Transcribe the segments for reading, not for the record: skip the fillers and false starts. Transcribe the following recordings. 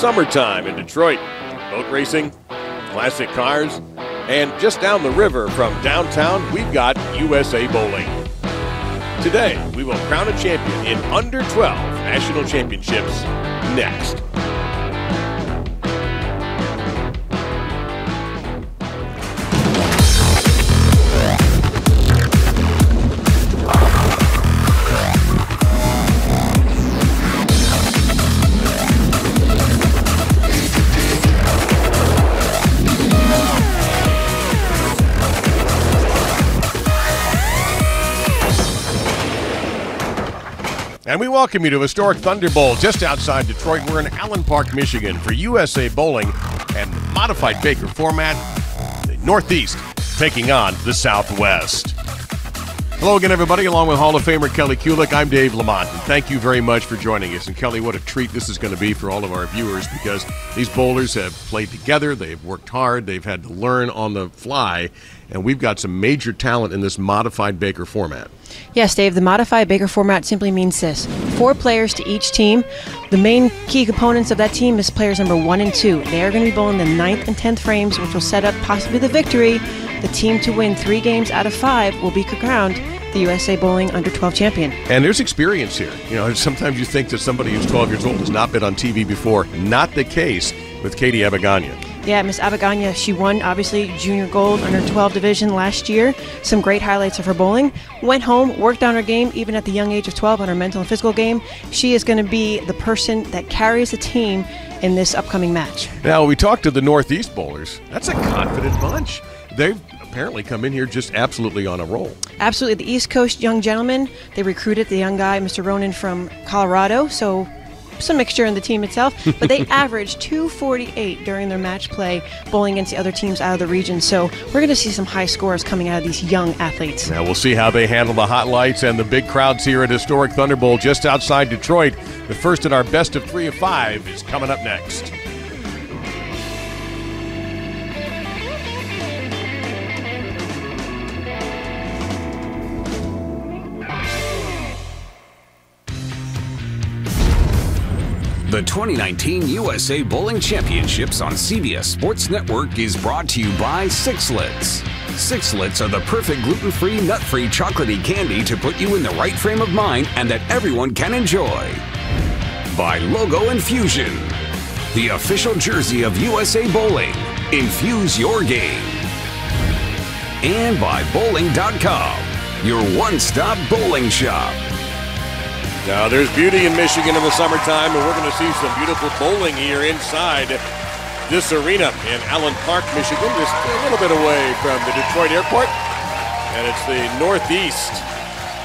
summertime in Detroit. Boat racing, classic cars, and just down the river from downtown, we've got USA Bowling. Today, we will crown a champion in under 12 national championships next. And we welcome you to historic Thunder Bowl just outside Detroit. We're in Allen Park, Michigan for USA Bowling and modified Baker format, the Northeast taking on the Southwest. Hello again, everybody, along with Hall of Famer Kelly Kulick. I'm Dave Lamont, and thank you very much for joining us. And Kelly, what a treat this is going to be for all of our viewers, because these bowlers have played together, they've worked hard, they've had to learn on the fly, and we've got some major talent in this modified Baker format. Yes, Dave, the modified Baker format simply means this: 4 players to each team. The main key components of that team is players number 1 and 2. They are going to be bowling the 9th and 10th frames, which will set up possibly the victory. The team to win 3 games out of 5 will be crowned the USA Bowling Under 12 champion. And there's experience here. You know, sometimes you think that somebody who's 12 years old has not been on TV before. Not the case with Katie Abaganya. Yeah, Miss Abaganya, she won, obviously, junior gold under 12 division last year. Some great highlights of her bowling. Went home, worked on her game, even at the young age of 12, on her mental and physical game. She is going to be the person that carries the team in this upcoming match. Now, we talked to the Northeast bowlers. That's a confident bunch. They've apparently come in here just absolutely on a roll. Absolutely. The East Coast young gentlemen, they recruited the young guy, Mr. Ronin, from Colorado, so some mixture in the team itself, but they averaged 248 during their match play, bowling against the other teams out of the region. So we're going to see some high scores coming out of these young athletes. Now we'll see how they handle the hot lights and the big crowds here at historic Thunder Bowl just outside Detroit. The first in our best of 3 of 5 is coming up next. The 2019 USA Bowling Championships on CBS Sports Network is brought to you by Sixlets. Sixlets are the perfect gluten-free, nut-free, chocolatey candy to put you in the right frame of mind and that everyone can enjoy. By Logo Infusion, the official jersey of USA Bowling. Infuse your game. And by Bowling.com, your one-stop bowling shop. Now, there's beauty in Michigan in the summertime, and we're going to see some beautiful bowling here inside this arena in Allen Park, Michigan, just a little bit away from the Detroit airport. And it's the Northeast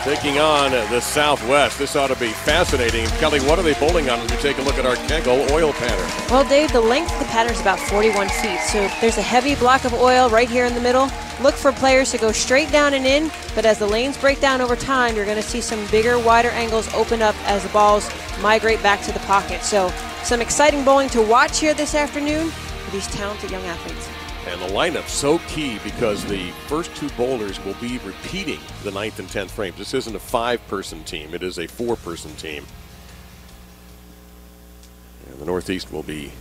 taking on the Southwest. This ought to be fascinating. Kelly, what are they bowling on when you take a look at our Kegel oil pattern? Well, Dave, the length of the pattern is about 41 feet. So there's a heavy block of oil right here in the middle. Look for players to go straight down and in, but as the lanes break down over time, you're going to see some bigger, wider angles open up as the balls migrate back to the pocket. So some exciting bowling to watch here this afternoon for these talented young athletes. And the lineup's so key because the first 2 bowlers will be repeating the 9th and 10th frames. This isn't a 5-person team. It is a 4-person team. And the Northeast will be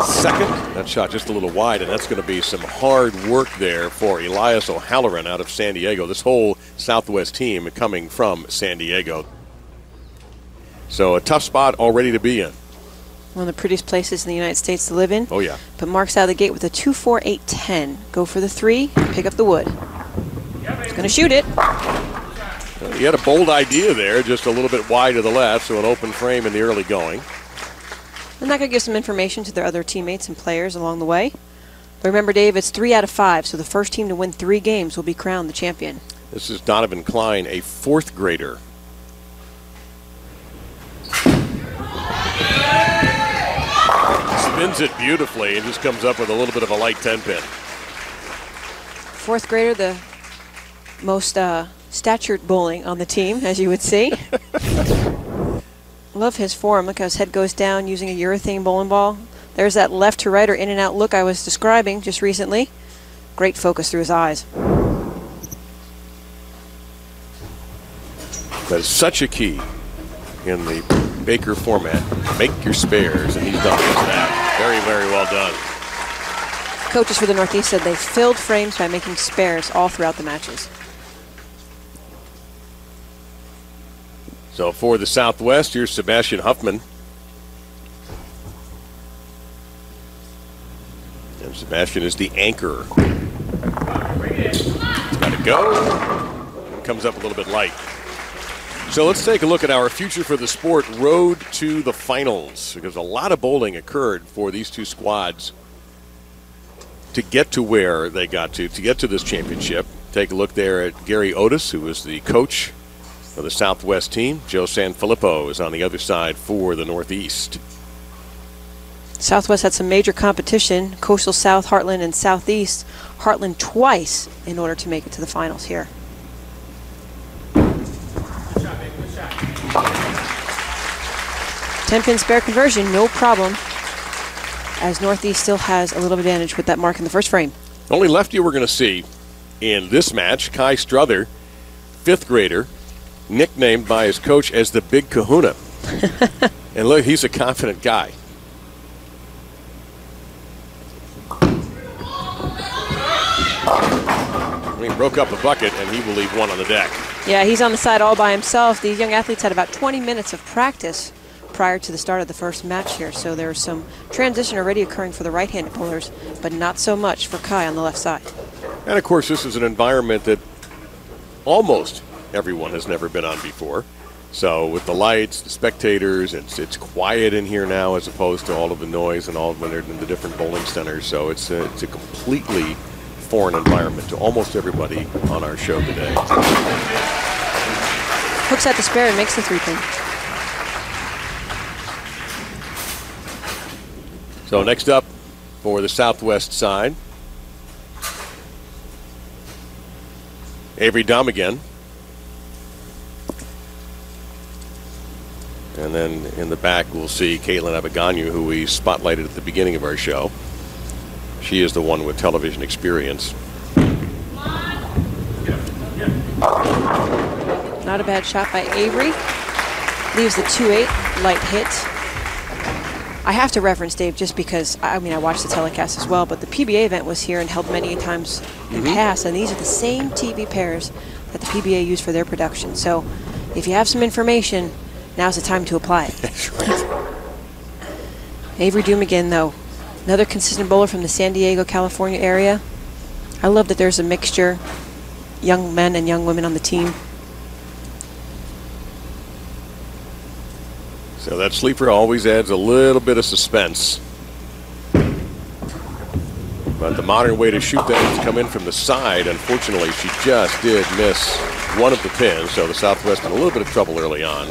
second. That shot just a little wide, and that's going to be some hard work there for Elias O'Halloran out of San Diego. This whole Southwest team coming from San Diego. So a tough spot already to be in. One of the prettiest places in the United States to live in. Oh, yeah. But Mark's out of the gate with a 2-4-8-10. Go for the 3, pick up the wood. He's going to shoot it. He had a bold idea there, just a little bit wide to the left, so an open frame in the early going. And that could give some information to their other teammates and players along the way. But remember, Dave, it's 3 out of 5, so the first team to win 3 games will be crowned the champion. This is Donovan Klein, a 4th grader. Spins it beautifully and just comes up with a little bit of a light 10-pin. 4th grader, the most statured bowling on the team, as you would see. Love his form. Look how his head goes down using a urethane bowling ball. There's that left to right or in and out look I was describing just recently. Great focus through his eyes. That is such a key in the Baker format. Make your spares, and he's done just that. Very, very well done. Coaches for the Northeast said they filled frames by making spares all throughout the matches. So for the Southwest, here's Sebastian Huffman. And Sebastian is the anchor. Got to go. Comes up a little bit light. So let's take a look at our future for the sport, road to the finals, because a lot of bowling occurred for these two squads to get to where they got to get to this championship. Take a look there at Gary Otis, who is the coach of the Southwest team. Joe Sanfilippo is on the other side for the Northeast. Southwest had some major competition, Coastal South, Heartland, and Southeast. Heartland twice in order to make it to the finals here. 10-pin spare conversion, no problem, as Northeast still has a little advantage with that mark in the first frame. Only lefty we're going to see in this match, Kai Struther, 5th grader, nicknamed by his coach as the Big Kahuna. And look, he's a confident guy. He broke up a bucket, and he will leave one on the deck. Yeah, he's on the side all by himself. These young athletes had about 20 minutes of practice prior to the start of the first match here, so there's some transition already occurring for the right-handed bowlers, but not so much for Kai on the left side. And of course, this is an environment that almost everyone has never been on before. So with the lights, the spectators, it's quiet in here now as opposed to all of the noise and all of when they're in the different bowling centers. So it's a completely foreign environment to almost everybody on our show today. Hooks at the spare and makes the 3-pin. So next up for the Southwest side, Avery Dom again. And then in the back, we'll see Caitlin Abaganu, who we spotlighted at the beginning of our show. She is the one with television experience. Not a bad shot by Avery. Leaves the 2-8, light hit. I have to reference Dave just because, I mean, I watched the telecast as well, but the PBA event was here and held many times in past, and these are the same TV pairs that the PBA used for their production. So if you have some information, now's the time to apply it. That's right. Avery Doom again, though. Another consistent bowler from the San Diego, California area. I love that there's a mixture, young men and young women on the team. So that sleeper always adds a little bit of suspense. But the modern way to shoot that is to come in from the side. Unfortunately, she just did miss one of the pins, so the Southwest in a little bit of trouble early on.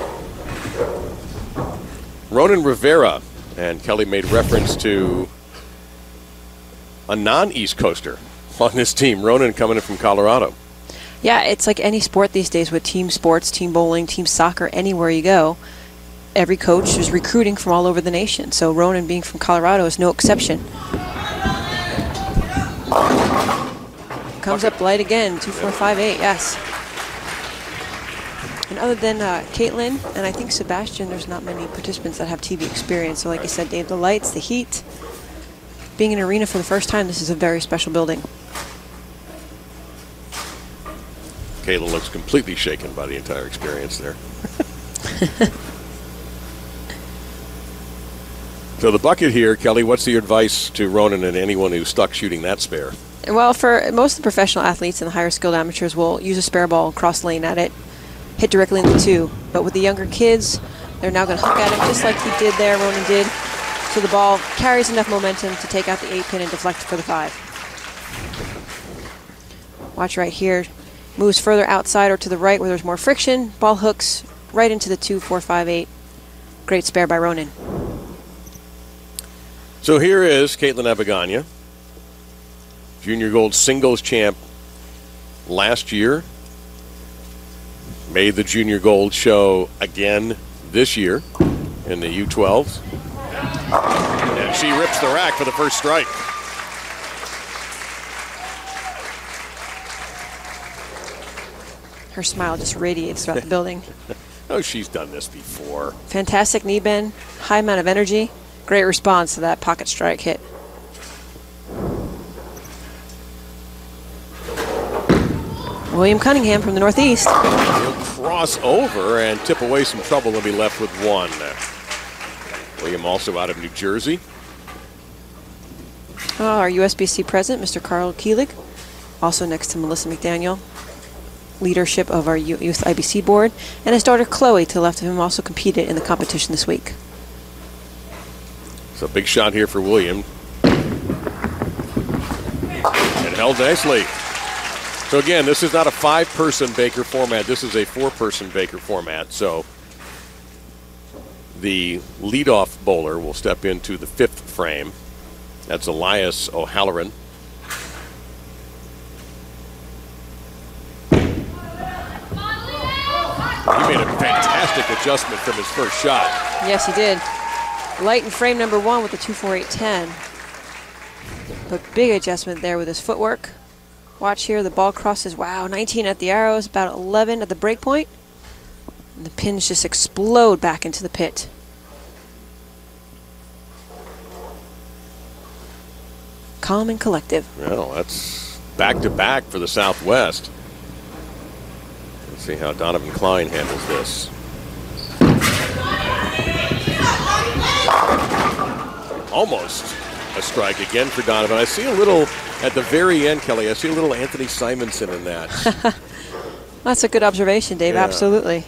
Ronin Rivera, and Kelly made reference to a non-East Coaster on this team. Ronin coming in from Colorado. Yeah, it's like any sport these days with team sports, team bowling, team soccer, anywhere you go. Every coach is recruiting from all over the nation. So Ronin being from Colorado is no exception. Comes up light again, 2-4-5-8, yes. And other than Caitlin and I think Sebastian, there's not many participants that have TV experience. So like you said, Dave, the lights, the heat, being in an arena for the first time, this is a very special building. Caitlin looks completely shaken by the entire experience there. So the bucket here, Kelly, what's the advice to Ronin and anyone who's stuck shooting that spare? Well, for most of the professional athletes and the higher skilled amateurs will use a spare ball, cross lane at it, hit directly in the 2. But with the younger kids, they're now going to hook at it just like he did there, Ronin did. So the ball carries enough momentum to take out the 8-pin and deflect for the 5. Watch right here. Moves further outside or to the right where there's more friction. Ball hooks right into the 2-4-5-8. Great spare by Ronin. So here is Caitlin Abaganu, junior gold singles champ last year. Made the junior gold show again this year in the U12s. And she rips the rack for the first strike. Her smile just radiates throughout the building. Oh, she's done this before. Fantastic knee bend, high amount of energy. Great response to that pocket strike hit. William Cunningham from the Northeast. He'll cross over and tip away some trouble and be left with one. William also out of New Jersey. Our USBC president, Mr. Carl Keelig, also next to Melissa McDaniel, leadership of our Youth IBC board, and his daughter Chloe to the left of him also competed in the competition this week. So big shot here for William. And held nicely. So again, this is not a 5-person Baker format. This is a 4-person Baker format. So the leadoff bowler will step into the 5th frame. That's Elias O'Halloran. He made a fantastic adjustment from his first shot. Yes, he did. Light in frame number 1 with the 2.4810. But big adjustment there with his footwork. Watch here, the ball crosses, wow, 19 at the arrows, about 11 at the break point. And the pins just explode back into the pit. Calm and collective. Well, that's back-to-back for the Southwest. Let's see how Donovan Klein handles this. Almost a strike again for Donovan. I see a little, at the very end, Kelly, I see a little Anthony Simonson in that. That's a good observation, Dave, yeah. Absolutely.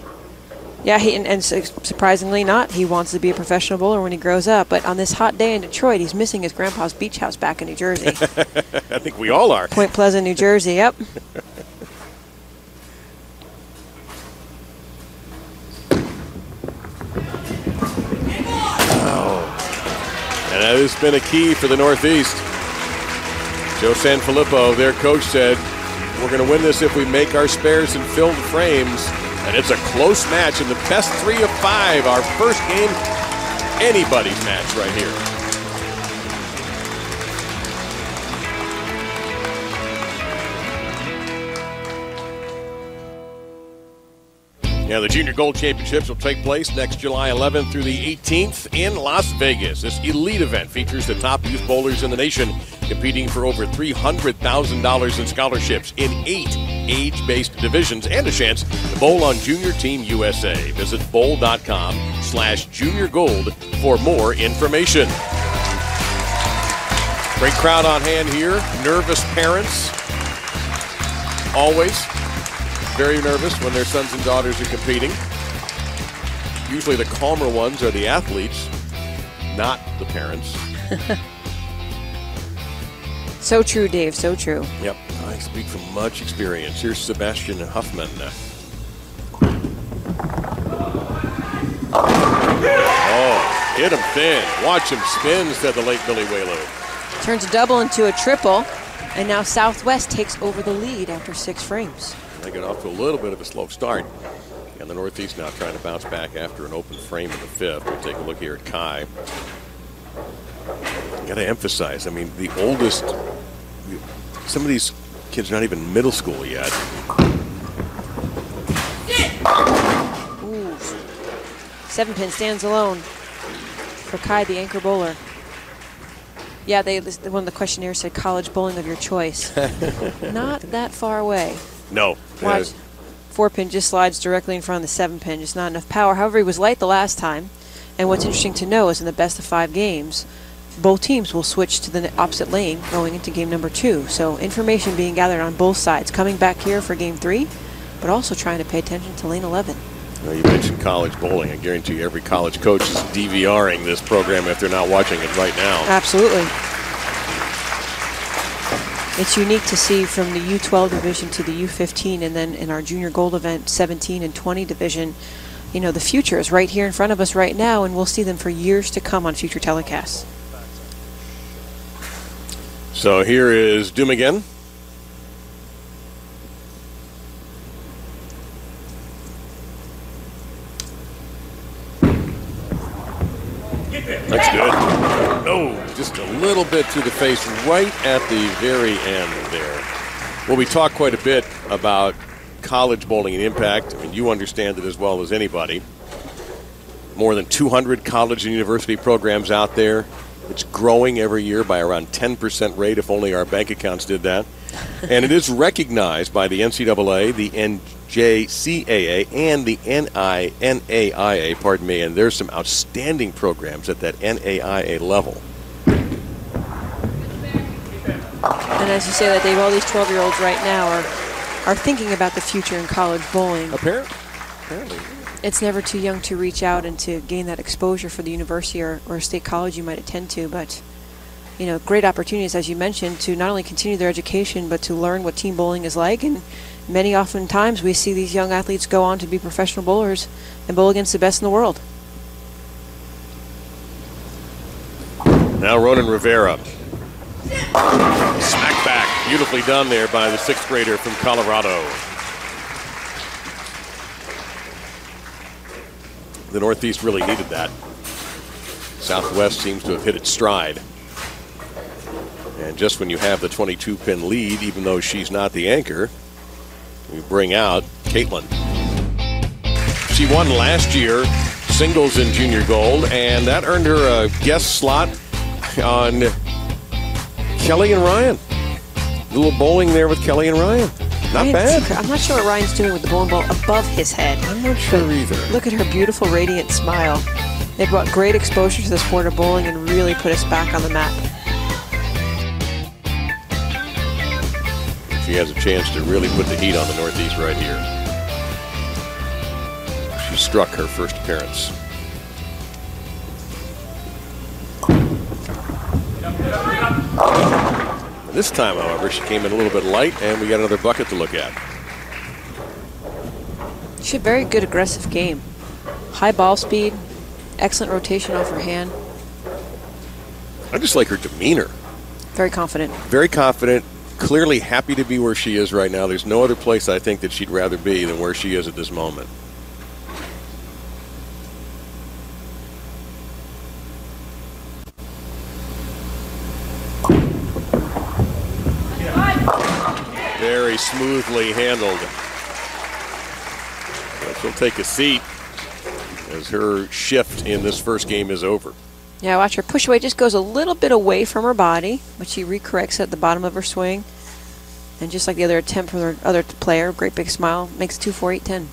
Yeah, and surprisingly not, he wants to be a professional bowler when he grows up. But on this hot day in Detroit, he's missing his grandpa's beach house back in New Jersey. I think we all are. Point Pleasant, New Jersey, yep. And that has been a key for the Northeast. Joe Sanfilippo, their coach, said, we're going to win this if we make our spares and filled frames. And it's a close match in the best 3 of 5. Our first game, anybody's match right here. Yeah, the Junior Gold Championships will take place next July 11th through the 18th in Las Vegas. This elite event features the top youth bowlers in the nation, competing for over $300,000 in scholarships in 8 age-based divisions and a chance to bowl on Junior Team USA. Visit bowl.com/juniorgold for more information. Great crowd on hand here. Nervous parents. Always very nervous when their sons and daughters are competing. Usually the calmer ones are the athletes, not the parents. So true, Dave, so true. Yep, I speak from much experience. Here's Sebastian Huffman. Oh, hit him thin. Watch him spin, said the late Billy Whaley. Turns a double into a triple, and now Southwest takes over the lead after 6 frames. They get off to a little bit of a slow start. And the Northeast now trying to bounce back after an open frame in the 5th. We take a look here at Kai. Got to emphasize, I mean, the oldest, some of these kids are not even middle school yet. Ooh. 7-pin stands alone for Kai, the anchor bowler. Yeah, one of the questionnaires said college bowling of your choice. Not that far away. No. Watch. 4-pin just slides directly in front of the 7-pin. Just not enough power. However, he was light the last time. And what's interesting to know is in the best of 5 games, both teams will switch to the opposite lane going into game number 2. So information being gathered on both sides. Coming back here for game 3, but also trying to pay attention to lane 11. Well, you mentioned college bowling. I guarantee you every college coach is DVRing this program if they're not watching it right now. Absolutely. It's unique to see from the U12 division to the U15, and then in our junior gold event 17 and 20 division, you know, the future is right here in front of us right now, and we'll see them for years to come on future telecasts. So here is Doom again. That's good. No, just a little bit to the face right at the very end there. Well, we talk quite a bit about college bowling and impact. I mean, you understand it as well as anybody. More than 200 college and university programs out there. It's growing every year by around 10% rate, if only our bank accounts did that. And it is recognized by the NCAA, the NJCAA, and the NAIA, pardon me, and there's some outstanding programs at that NAIA level. And as you say that, Dave, all these 12-year-olds right now are thinking about the future in college bowling. Apparently. It's never too young to reach out and to gain that exposure for the university or state college you might attend to, but you know, great opportunities, as you mentioned, to not only continue their education but to learn what team bowling is like. And many oftentimes we see these young athletes go on to be professional bowlers and bowl against the best in the world. Now Ronin Rivera. Smack back. Beautifully done there by the 6th grader from Colorado. The Northeast really needed that. Southwest seems to have hit its stride. And just when you have the 22-pin lead, even though she's not the anchor, we bring out Caitlin. She won last year singles in junior gold, and that earned her a guest slot on Kelly and Ryan. A little bowling there with Kelly and Ryan. Not bad. I'm not sure what Ryan's doing with the bowling ball above his head. I'm not sure either. Look at her beautiful, radiant smile. They brought great exposure to the sport of bowling and really put us back on the map. She has a chance to really put the heat on the Northeast right here. She struck her first appearance. This time, however, she came in a little bit light, and we got another bucket to look at. She had a very good aggressive game. High ball speed, excellent rotation off her hand. I just like her demeanor. Very confident. Very confident, clearly happy to be where she is right now. There's no other place I think that she'd rather be than where she is at this moment. Very smoothly handled. So she'll take a seat as her shift in this first game is over. Yeah, watch her push away. Just goes a little bit away from her body, but she recorrects at the bottom of her swing. And just like the other attempt from her other player, great big smile, makes 2-4-8-10.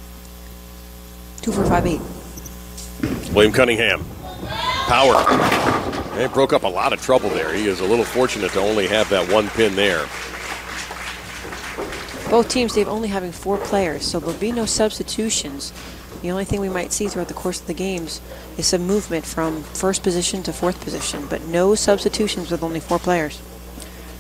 2-4-5-8. William Cunningham. Power. And broke up a lot of trouble there. He is a little fortunate to only have that one pin there. Both teams, Dave, only having 4 players, so there'll be no substitutions. The only thing we might see throughout the course of the games is some movement from first position to 4th position, but no substitutions with only 4 players.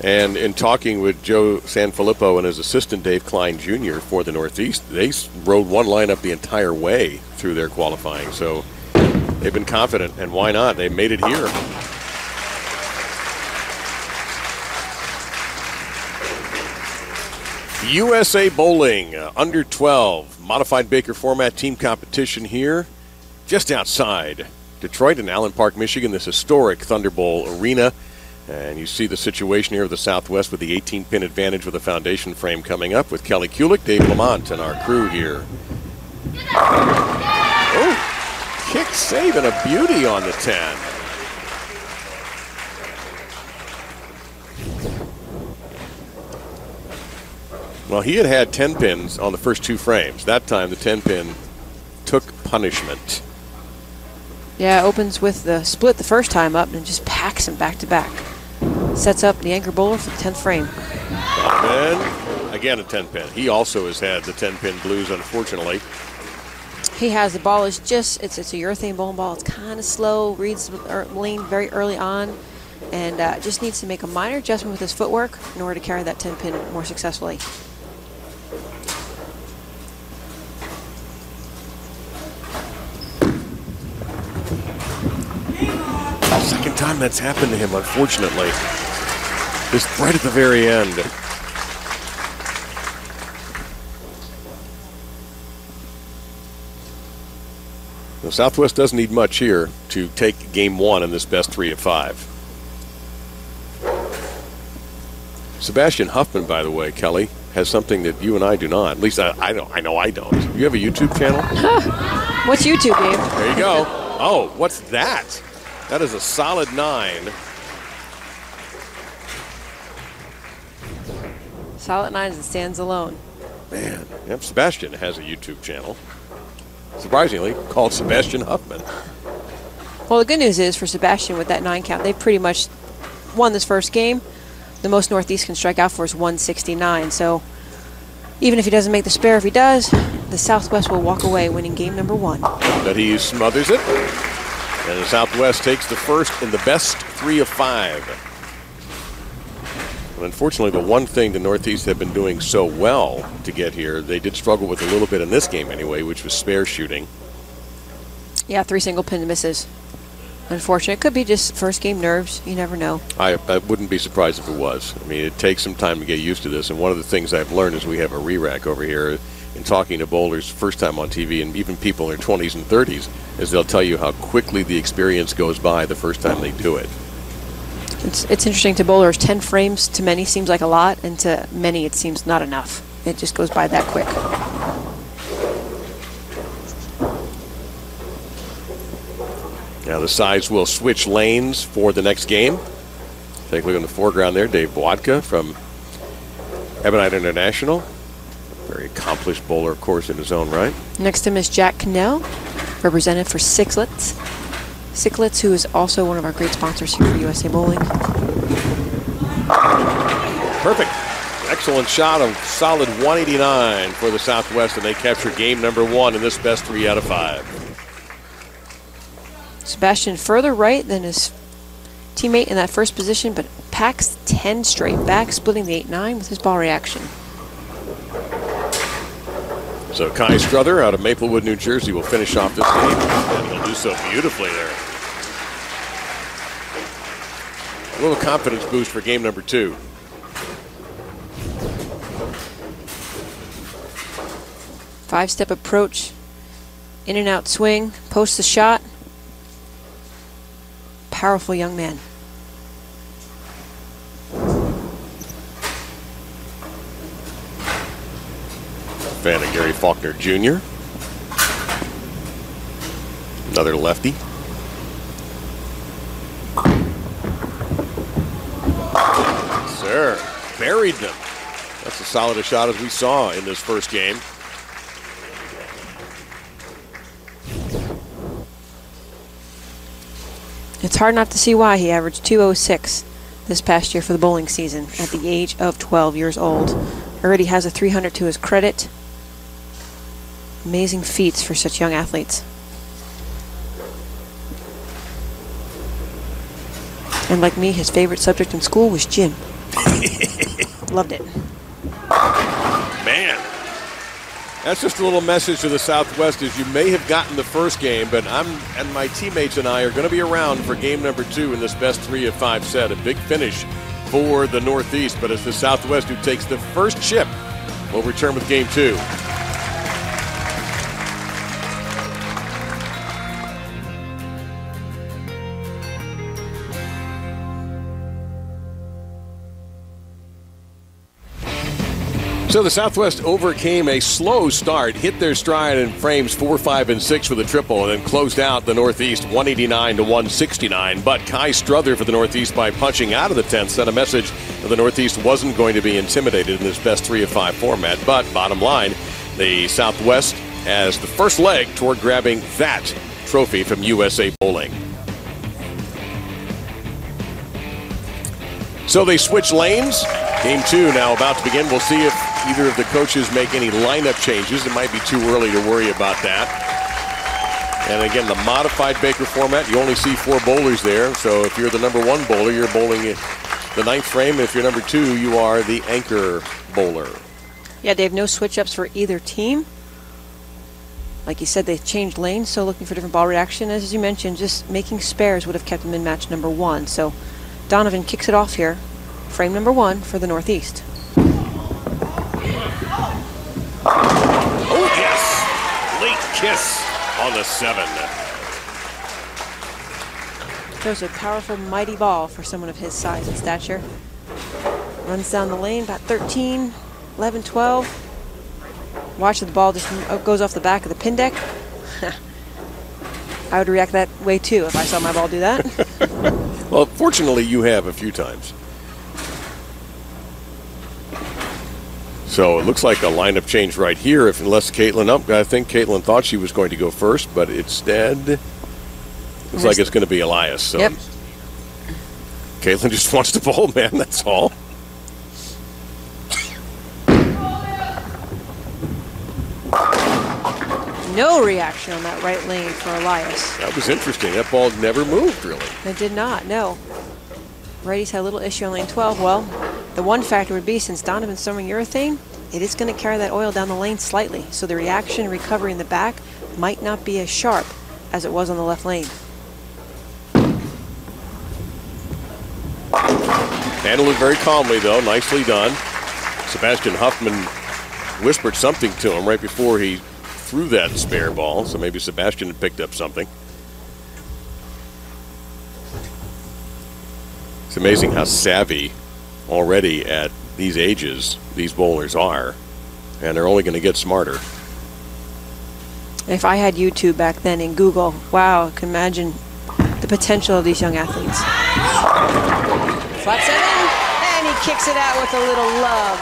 And in talking with Joe Sanfilippo and his assistant Dave Klein Jr. for the Northeast, they rode one lineup the entire way through their qualifying. So they've been confident, and why not? They made it here. USA Bowling, under 12, modified Baker format team competition here, just outside Detroit in Allen Park, Michigan, this historic Thunder Bowl arena. And you see the situation here of the Southwest with the 18-pin advantage with a foundation frame coming up with Kelly Kulik, Dave Lamont, and our crew here. Oh, kick save and a beauty on the 10. Well, he had 10 pins on the first 2 frames. That time, the 10-pin took punishment. Yeah, opens with the split the first time up and just packs him back to back. Sets up the anchor bowler for the 10th frame. And again, a 10-pin. He also has had the 10-pin blues, unfortunately. He has. The ball is just, it's a urethane bowling ball. It's kind of slow, reads the lane very early on, and just needs to make a minor adjustment with his footwork in order to carry that 10-pin more successfully. Second time that's happened to him, unfortunately. Just right at the very end. The Southwest doesn't need much here to take game 1 in this best 3 of 5. Sebastian Huffman, by the way, Kelly, has something that you and I do not. At least I know I don't. You have a YouTube channel? What's YouTube, Dave? There you go. Oh, what's that? That is a solid 9. Solid 9 as it stands alone. Man, yep, Sebastian has a YouTube channel. Surprisingly, called Sebastian Huffman. Well, the good news is for Sebastian with that 9 count, they pretty much won this first game. The most Northeast can strike out for is 169. So even if he doesn't make the spare, if he does, the Southwest will walk away winning game number 1. But he smothers it. And the Southwest takes the first in the best 3 of 5. And unfortunately, the one thing the Northeast have been doing so well to get here, they did struggle with a little bit in this game anyway, which was spare shooting. Yeah, 3 single pin misses. Unfortunate. It could be just first game nerves. You never know. I wouldn't be surprised if it was. I mean, it takes some time to get used to this. And one of the things I've learned is we have a re-rack over here in talking to bowlers first time on TV, and even people in their 20s and 30s, is they'll tell you how quickly the experience goes by the first time they do it. It's interesting to bowlers. 10 frames to many seems like a lot, and to many it seems not enough. It just goes by that quick. Now the sides will switch lanes for the next game. Take a look in the foreground there. Dave Vodka from Ebonite International. Very accomplished bowler, of course, in his own right. Next to him is Jack Cannell, represented for Sixlets. Sixlets, who is also one of our great sponsors here for USA Bowling. Perfect. Excellent shot of solid 189 for the Southwest, and they capture game number 1 in this best 3 out of 5. Sebastian further right than his teammate in that first position, but packs 10 straight back, splitting the 8-9 with his ball reaction. So Kai Struther out of Maplewood, New Jersey will finish off this game, and he'll do so beautifully there. A little confidence boost for game number 2. Five-step approach, in and out swing, posts the shot. Powerful young man. Fan of Gary Faulkner Jr. Another lefty. Sir, buried them. That's as solid a shot as we saw in this first game. It's hard not to see why he averaged 206 this past year for the bowling season at the age of 12 years old. Already has a 300 to his credit. Amazing feats for such young athletes. And like me, his favorite subject in school was gym. Loved it. Man, that's just a little message to the Southwest, as you may have gotten the first game, but my teammates and I are going to be around for game number 2 in this best 3 of 5 set. A big finish for the Northeast, but it's the Southwest who takes the first chip. We'll return with game 2. So the Southwest overcame a slow start, hit their stride in frames 4, 5, and 6 for the triple, and then closed out the Northeast 189 to 169. But Kai Struther for the Northeast, by punching out of the 10th, sent a message that the Northeast wasn't going to be intimidated in this best 3 of 5 format. But bottom line, the Southwest has the first leg toward grabbing that trophy from USA Bowling. So they switch lanes. Game 2 now about to begin. We'll see if either of the coaches make any lineup changes. It might be too early to worry about that. And again, the modified Baker format, you only see 4 bowlers there. So if you're the number 1 bowler, you're bowling the 9th frame. If you're number 2, you are the anchor bowler. Yeah, Dave, no switch-ups for either team. Like you said, they changed lanes, so looking for different ball reaction. As you mentioned, just making spares would have kept them in match number 1. So Donovan kicks it off here. Frame number 1 for the Northeast. Oh, yes. Late kiss on the 7. Throws a powerful, mighty ball for someone of his size and stature. Runs down the lane, about 13, 11, 12. Watch the ball just goes off the back of the pin deck. I would react that way too if I saw my ball do that. Well, fortunately, you have a few times. So it looks like a lineup change right here, unless Caitlin up. I think Caitlin thought she was going to go first, but instead, looks like it's going to be Elias. So yep. Caitlin just wants to bowl, man. That's all. No reaction on that right lane for Elias. That was interesting. That ball never moved, really. It did not, no. Righties had a little issue on lane 12. Well, the one factor would be, since Donovan's throwing urethane, it is going to carry that oil down the lane slightly. So the reaction recovery in the back might not be as sharp as it was on the left lane. Handled it very calmly, though. Nicely done. Sebastian Huffman whispered something to him right before he threw that spare ball, so maybe Sebastian had picked up something. It's amazing how savvy already at these ages these bowlers are, and they're only going to get smarter. If I had YouTube back then in Google, wow, I can imagine the potential of these young athletes. Flat 7, and he kicks it out with a little love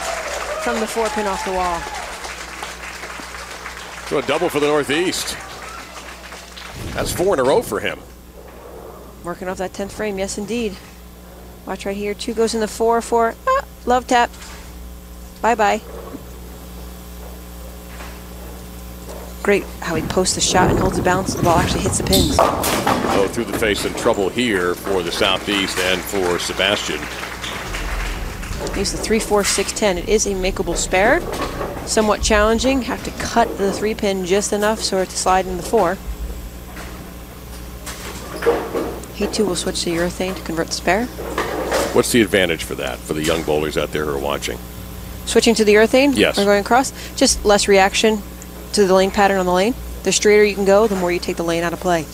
from the 4-pin off the wall. So a double for the Northeast. That's 4 in a row for him. Working off that 10th frame, yes indeed. Watch right here, 2 goes in the 4, 4, love tap. Bye-bye. Great how he posts the shot and holds the balance. The ball actually hits the pins. Oh, through the face in trouble here for the Southeast and for Sebastian. He's the 3, 4, 6, 10. It is a makeable spare. Somewhat challenging. Have to cut the 3-pin just enough so it to slide in the 4. He too will switch to urethane to convert the spare. What's the advantage for that, for the young bowlers out there who are watching? Switching to the urethane? Yes. Or going across? Just less reaction to the lane pattern on the lane. The straighter you can go, the more you take the lane out of play.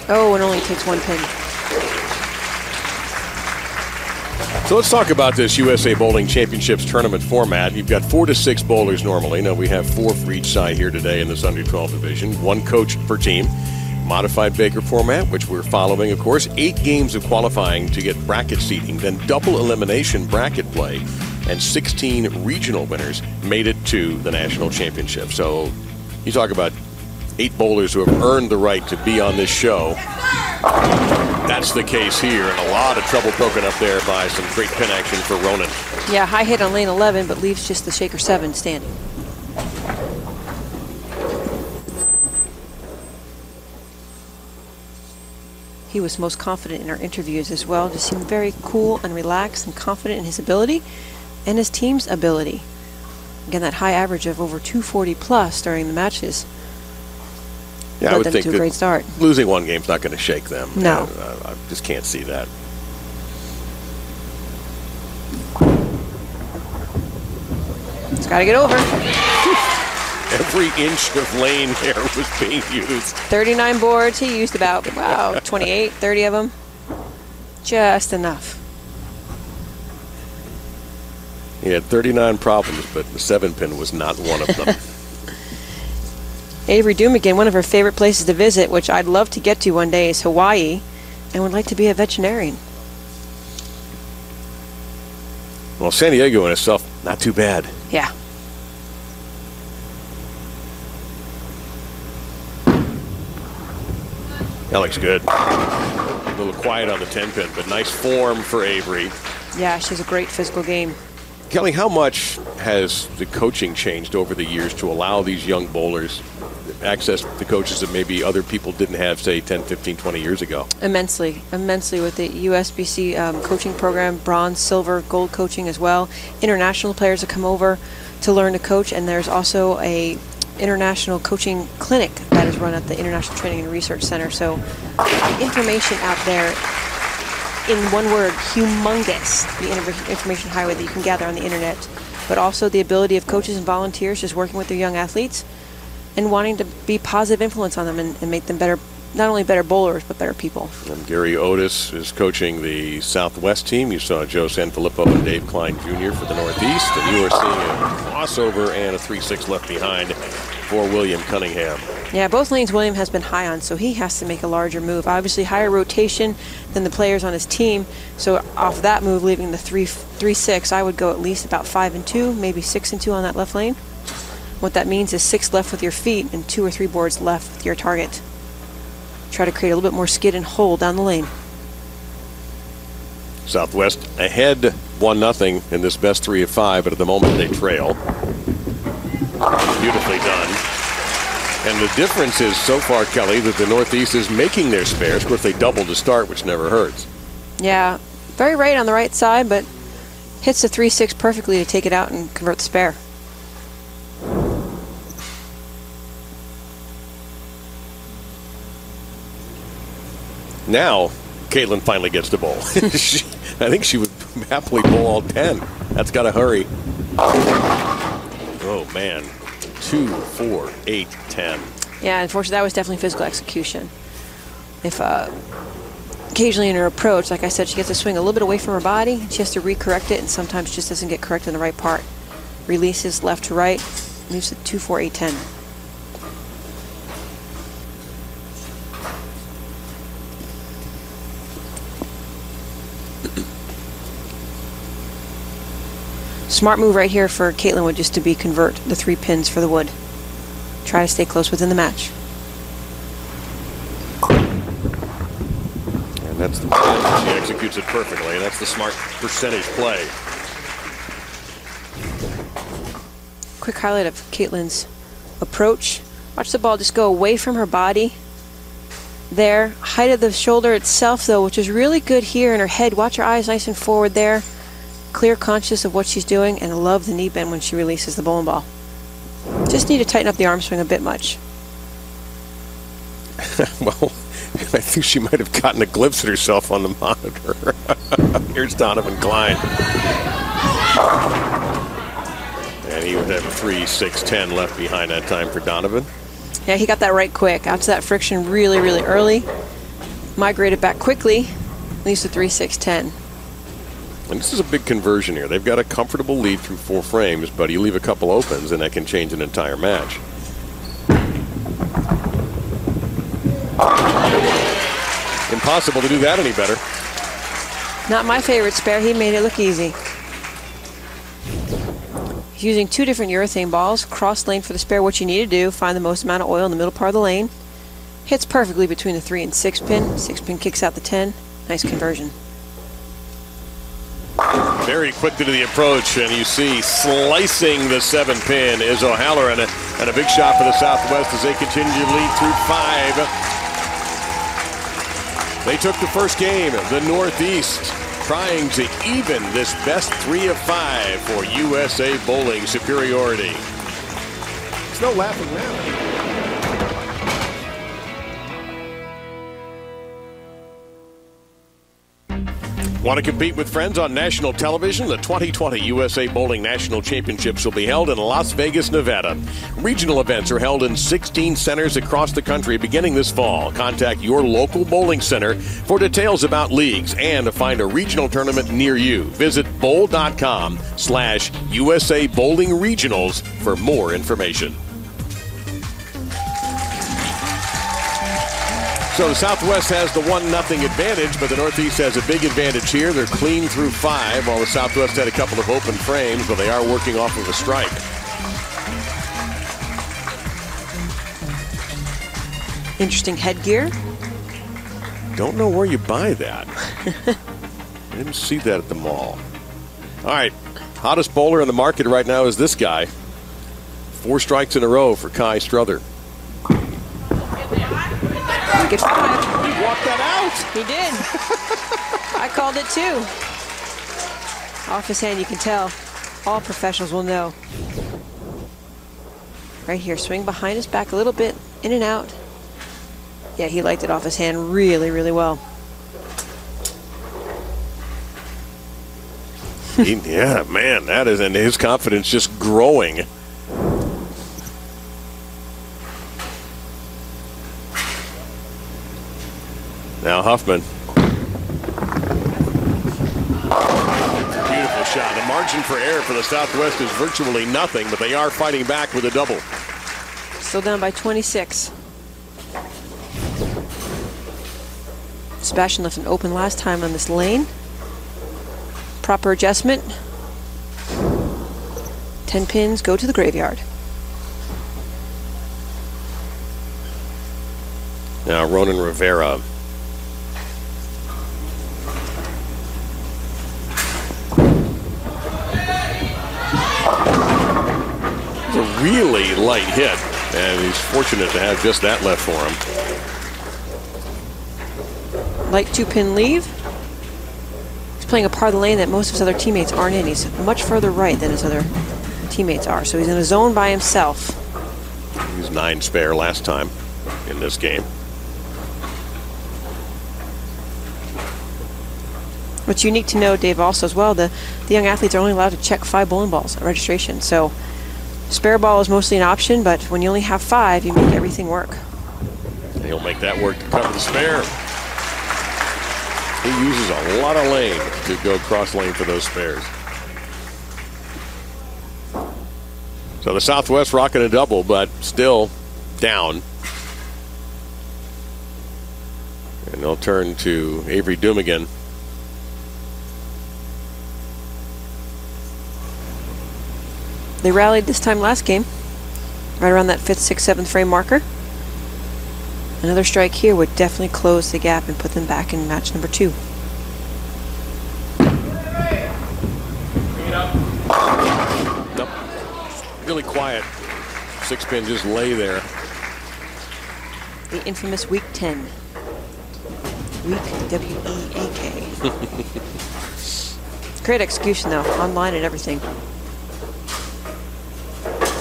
Oh, it only takes 1 pin. So let's talk about this USA Bowling Championships tournament format. You've got 4 to 6 bowlers normally. Now we have 4 for each side here today in this under 12 division. 1 coach per team. Modified Baker format, which we're following, of course. 8 games of qualifying to get bracket seating, then double elimination bracket play, and 16 regional winners made it to the national championship. So you talk about 8 bowlers who have earned the right to be on this show. That's the case here, and a lot of trouble broken up there by some great pin action for Ronin. Yeah, high hit on lane 11, but leaves just the shaker 7 standing. He was most confident in our interviews as well. Just seemed very cool and relaxed and confident in his ability and his team's ability. Again, that high average of over 240 plus during the matches. Yeah, I would think to a great start. Losing 1 game's not going to shake them. No. I just can't see that. It's got to get over. Every inch of lane there was being used. 39 boards. He used about, wow, 28, 30 of them. Just enough. He had 39 problems, but the 7-pin was not one of them. Avery Dumigan, one of her favorite places to visit, which I'd love to get to one day, is Hawaii, and would like to be a veterinarian. Well, San Diego in itself, not too bad. Yeah. That looks good. A little quiet on the 10-pin, but nice form for Avery. Yeah, she's a great physical game. Kelly, how much has the coaching changed over the years to allow these young bowlers access to coaches that maybe other people didn't have, say, 10, 15, 20 years ago? Immensely. Immensely with the USBC coaching program, bronze, silver, gold coaching as well. International players have come over to learn to coach, and there's also a international coaching clinic that is run at the International Training and Research Center. So the information out there, in one word, humongous, the information highway that you can gather on the internet, but also the ability of coaches and volunteers just working with their young athletes and wanting to be positive influence on them and make them better not only better bowlers, but better people. And Gary Otis is coaching the Southwest team. You saw Joe Sanfilippo and Dave Klein Jr. for the Northeast, and you are seeing a crossover and a 3-6 left behind for William Cunningham. Yeah, both lanes William has been high on, so he has to make a larger move. Obviously, higher rotation than the players on his team. So off that move, leaving the 3-6, I would go at least about 5 and 2, maybe 6 and 2 on that left lane. What that means is 6 left with your feet and 2 or 3 boards left with your target. Try to create a little bit more skid and hold down the lane. Southwest ahead 1-0 in this best 3 of 5, but at the moment they trail. Beautifully done. And the difference is so far, Kelly, that the Northeast is making their spares. Of course, they doubled to start, which never hurts. Yeah, very right on the right side, but hits the 3-6 perfectly to take it out and convert the spare. Now, Caitlin finally gets to bowl. I think she would happily bowl all 10. That's got to hurry. Oh, man. 2, 4, 8, 10. Yeah, unfortunately, that was definitely physical execution. If occasionally in her approach, like I said, she gets to swing a little bit away from her body, she has to recorrect it, and sometimes just doesn't get correct in the right part. Releases left to right, moves to 2, 4, 8, 10. Smart move right here for Caitlin would just to be convert the 3 pins for the wood. Try to stay close within the match. And that's the pin. She executes it perfectly, and that's the smart percentage play. Quick highlight of Caitlin's approach. Watch the ball just go away from her body. There. Height of the shoulder itself, though, which is really good here in her head. Watch her eyes nice and forward there. Clear, conscious of what she's doing, and I love the knee bend when she releases the bowling ball. Just need to tighten up the arm swing a bit much. Well, I think she might have gotten a glimpse at herself on the monitor. Here's Donovan Klein. And he would have a 3, 6, 10 left behind that time for Donovan. Yeah, he got that right quick. After that friction really, really early. Migrated back quickly. Leaves the 3, 6, 10. And this is a big conversion here. They've got a comfortable lead through 4 frames, but you leave a couple opens, and that can change an entire match. Impossible to do that any better. Not my favorite spare. He made it look easy. He's using 2 different urethane balls. Cross lane for the spare. What you need to do, find the most amount of oil in the middle part of the lane. Hits perfectly between the 3 and 6 pin. 6 pin kicks out the 10. Nice conversion. Very quickly to the approach, and you see slicing the 7 pin is O'Halloran, and a big shot for the Southwest as they continue to lead through 5. They took the first game, the Northeast, trying to even this best 3 of 5 for USA Bowling superiority. It's no laughing now. Want to compete with friends on national television? The 2020 USA Bowling National Championships will be held in Las Vegas, Nevada. Regional events are held in 16 centers across the country beginning this fall. Contact your local bowling center for details about leagues and to find a regional tournament near you. Visit bowl.com/USA Bowling Regionals for more information. So the Southwest has the 1-0 advantage, but the Northeast has a big advantage here. They're clean through 5, while the Southwest had a couple of open frames, but they are working off of a strike. Interesting headgear. Don't know where you buy that. I didn't see that at the mall. All right, hottest bowler in the market right now is this guy. 4 strikes in a row for Kai Struther. Get 5. He walked that out. He did. I called it too. Off his hand, you can tell. All professionals will know. Right here, swing behind his back a little bit, in and out. Yeah, he liked it off his hand really, really well. Yeah, man, that is, and his confidence just growing. Now Huffman. Beautiful shot. The margin for error for the Southwest is virtually nothing, but they are fighting back with a double. Still down by 26. Sebastian left an open last time on this lane. Proper adjustment. 10 pins go to the graveyard. Now Ronin Rivera. It's a really light hit, and he's fortunate to have just that left for him. Light 2-pin leave. He's playing a part of the lane that most of his other teammates aren't in. He's much further right than his other teammates are, so he's in a zone by himself. He's 9 spare last time in this game. What's unique to know, Dave, also as well, the young athletes are only allowed to check 5 bowling balls at registration. So spare ball is mostly an option, but when you only have 5, you make everything work. He'll make that work to cover the spare. He uses a lot of lane to go cross lane for those spares. So the Southwest rocking a double, but still down. And they'll turn to Avery Dumigan. They rallied this time last game, right around that 5th, 6th, 7th frame marker. Another strike here would definitely close the gap and put them back in match number 2. Nope. Really quiet. 6-pin just lay there. The infamous week 10. Week, W-E-A-K. Great execution, though, online and everything.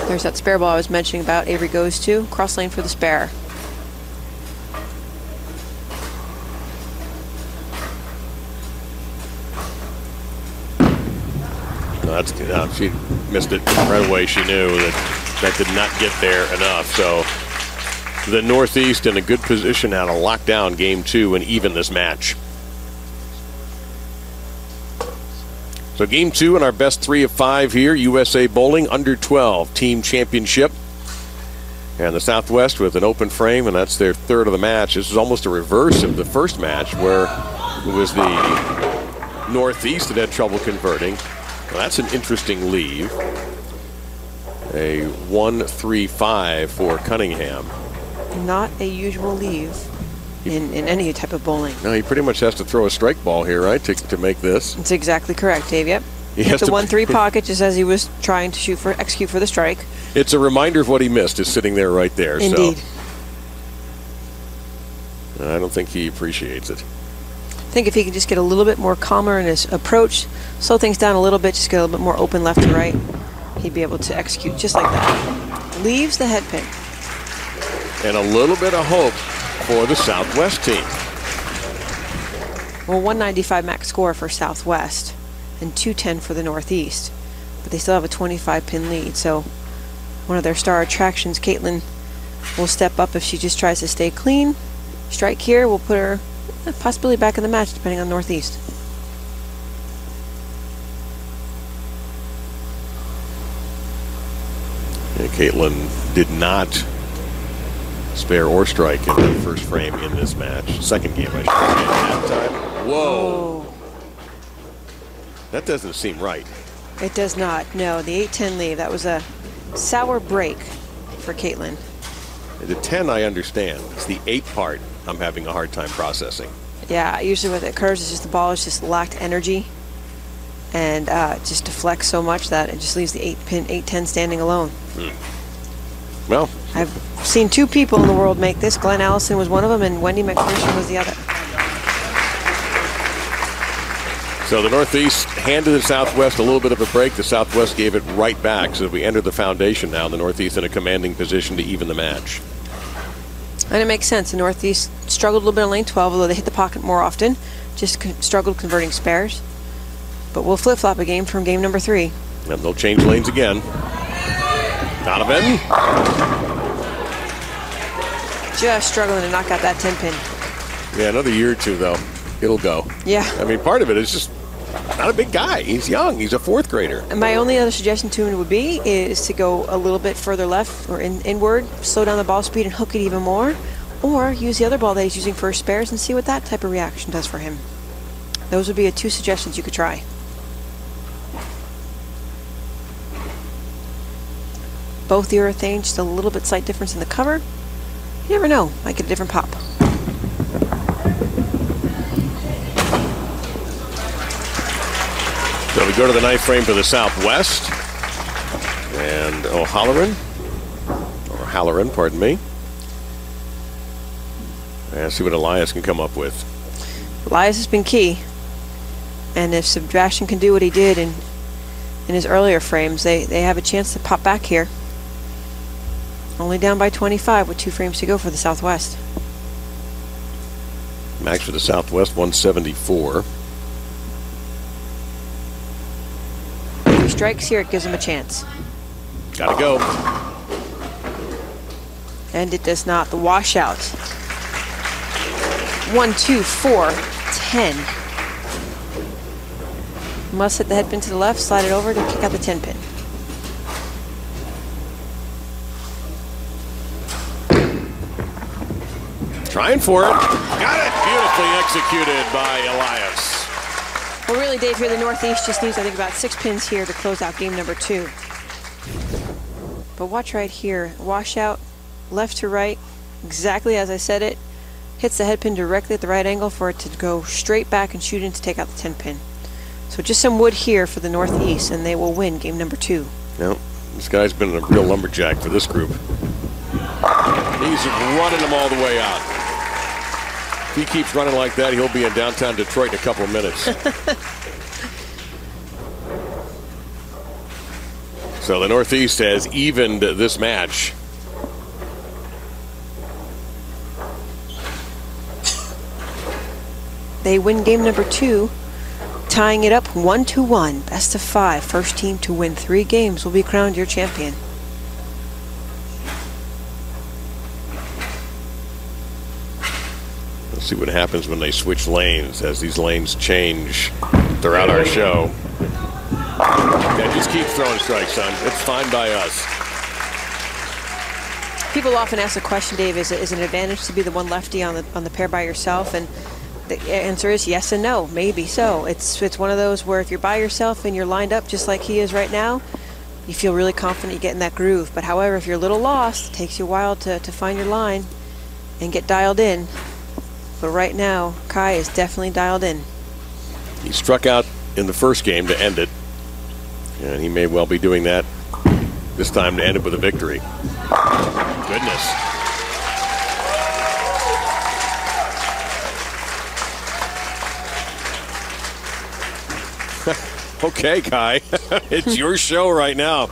There's that spare ball I was mentioning about. Avery goes to cross lane for the spare. No, that's good. She missed it right away. She knew that did not get there enough. So the Northeast in a good position now to lock down game 2 and even this match. So game 2 in our best 3 of 5 here. USA Bowling under 12 team championship. And the Southwest with an open frame, and that's their 3rd of the match. This is almost a reverse of the first match where it was the Northeast that had trouble converting. Well, that's an interesting leave. A 1-3-5 for Cunningham. Not a usual leave in any type of bowling. No, he pretty much has to throw a strike ball here, right, to make this. That's exactly correct, Dave. Yep. He hit has the to 1-3 pocket just as he was trying to execute for the strike. It's a reminder of what he missed is sitting there right there. Indeed. So I don't think he appreciates it. I think if he could just get a little bit more calmer in his approach, slow things down a little bit, just get a little bit more open left to right, he'd be able to execute just like that. Leaves the head pin. And a little bit of hope for the Southwest team. Well, 195 max score for Southwest and 210 for the Northeast. But they still have a 25-pin lead, so one of their star attractions, Caitlin, will step up if she just tries to stay clean. Strike here will put her possibly back in the match, depending on Northeast. And Caitlin did not spare or strike in the first frame in this match. Second game, I should say, at that time. Whoa. Oh. That doesn't seem right. It does not. No, the 8-10 leave. That was a sour break for Caitlin. The 10 I understand. It's the 8 part I'm having a hard time processing. Yeah, usually what occurs is just the ball is just lacked energy and just deflects so much that it just leaves the 8-10 standing alone. Well, I've seen 2 people in the world make this. Glenn Allison was one of them, and Wendy McPherson was the other. so the Northeast handed the Southwest a little bit of a break. The Southwest gave it right back. So we enter the foundation now. The Northeast in a commanding position to even the match. And it makes sense. The Northeast struggled a little bit on lane 12, although they hit the pocket more often. Just struggled converting spares. But we'll flip-flop a game from game number 3. And they'll change lanes again. Donovan. Just struggling to knock out that 10-pin. Yeah, another year or two, though. It'll go. Yeah. I mean, part of it is just not a big guy. He's young. He's a fourth grader. And my only other suggestion to him would be is to go a little bit further left or inward, slow down the ball speed and hook it even more, or use the other ball that he's using for his spares and see what that type of reaction does for him. Those would be 2 suggestions you could try. Both urethane, just a little bit slight difference in the cover. You never know, might get a different pop. So we go to the knife frame for the Southwest. And O'Halloran, pardon me. And see what Elias can come up with. Elias has been key. And if Sebastian can do what he did in his earlier frames, they have a chance to pop back here. Only down by 25 with 2 frames to go for the Southwest. Max for the Southwest, 174. If he strikes here, it gives him a chance. Gotta go. And it does not. The washout. 1, 2, 4, 10. Must hit the head pin to the left, slide it over to kick out the 10 pin. Trying for it. Got it. Beautifully executed by Elias. Well, really, Dave, here the Northeast just needs, I think, about 6 pins here to close out game number 2. But watch right here. Washout, left to right, exactly as I said it. Hits the head pin directly at the right angle for it to go straight back and shoot in to take out the 10 pin. So just some wood here for the Northeast, and they will win game number 2. Yep. This guy's been a real lumberjack for this group. He's running them all the way out. If he keeps running like that, he'll be in downtown Detroit in a couple of minutes. So the Northeast has evened this match. They win game number 2, tying it up 1-1. Best of 5. First team to win 3 games will be crowned your champion. Let's see what happens when they switch lanes, as these lanes change throughout our show. Yeah, just keep throwing strikes, son. It's fine by us. People often ask the question, Dave, is it an advantage to be the one lefty on the pair by yourself? And the answer is yes and no. Maybe so. It's one of those where if you're by yourself and you're lined up just like he is right now, you feel really confident you get in that groove. But however, if you're a little lost, it takes you a while to find your line and get dialed in. But right now, Kai is definitely dialed in. He struck out in the first game to end it, and he may well be doing that this time to end it with a victory. Goodness. Okay, Kai. It's your show right now.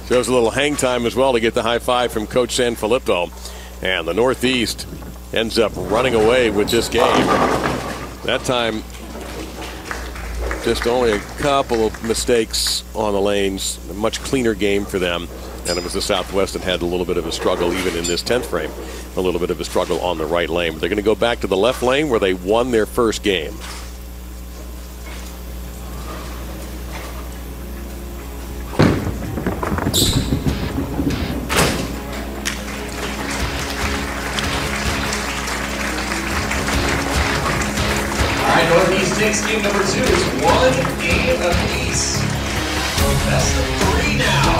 Shows a little hang time as well to get the high five from Coach Sanfilippo. And the Northeast ends up running away with this game. That time, just only a couple of mistakes on the lanes. A much cleaner game for them. And it was the Southwest that had a little bit of a struggle even in this 10th frame. A little bit of a struggle on the right lane. But they're going to go back to the left lane where they won their first game. Northeast takes game number 2. It's 1 game apiece. Best of 3 now.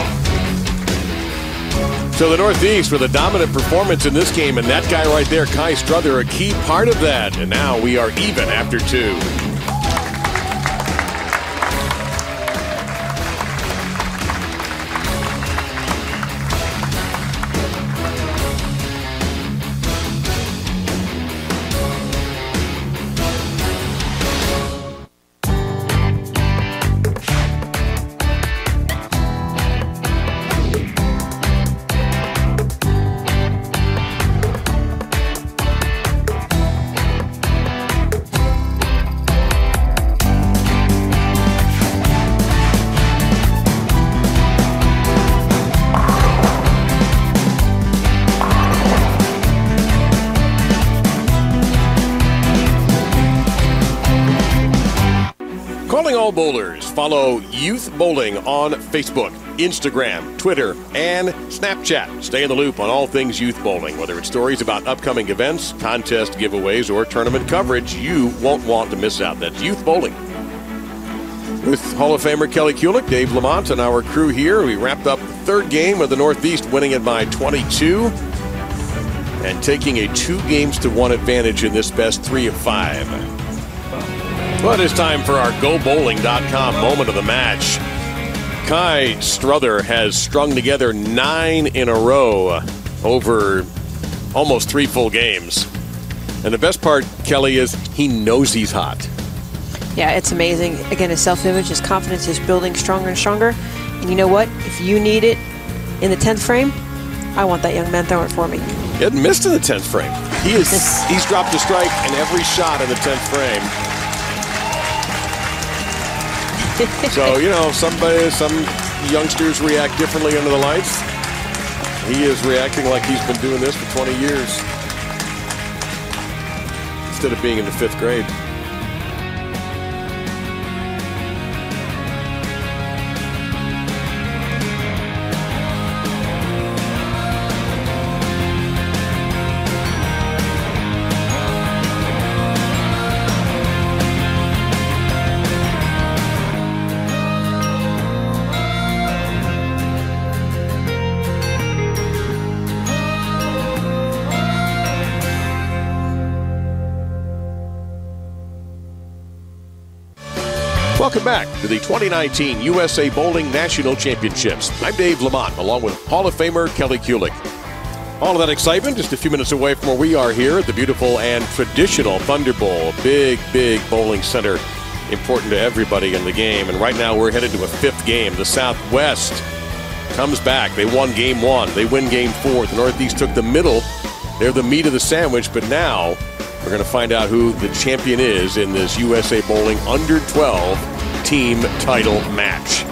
So the Northeast with a dominant performance in this game, and that guy right there, Kai Struther, a key part of that. And now we are even after 2. Calling all bowlers. Follow Youth Bowling on Facebook, Instagram, Twitter, and Snapchat. Stay in the loop on all things youth bowling, whether it's stories about upcoming events, contest giveaways, or tournament coverage you won't want to miss out. That's Youth Bowling. With Hall of Famer Kelly Kulick, Dave Lamont, and our crew here, we wrapped up the third game with the Northeast winning it by 22 and taking a 2-games-to-1 advantage in this best 3 of 5. Well, it is time for our GoBowling.com moment of the match. Kai Struther has strung together 9 in a row over almost 3 full games. And the best part, Kelly, is he knows he's hot. Yeah, it's amazing. Again, his self-image, his confidence is building stronger and stronger. And you know what? If you need it in the 10th frame, I want that young man throwing it for me. He hadn't missed in the 10th frame. He's dropped a strike in every shot in the 10th frame. So, you know, some youngsters react differently under the lights. He is reacting like he's been doing this for 20 years instead of being in the 5th grade. Welcome back to the 2019 USA Bowling National Championships. I'm Dave Lamont, along with Hall of Famer Kelly Kulick. All of that excitement just a few minutes away from where we are here at the beautiful and traditional Thunder Bowl. Big, big bowling center, important to everybody in the game. And right now we're headed to a 5th game. The Southwest comes back. They won game 1. They win game 4. The Northeast took the middle. They're the meat of the sandwich, but now we're going to find out who the champion is in this USA Bowling Under 12 team title match.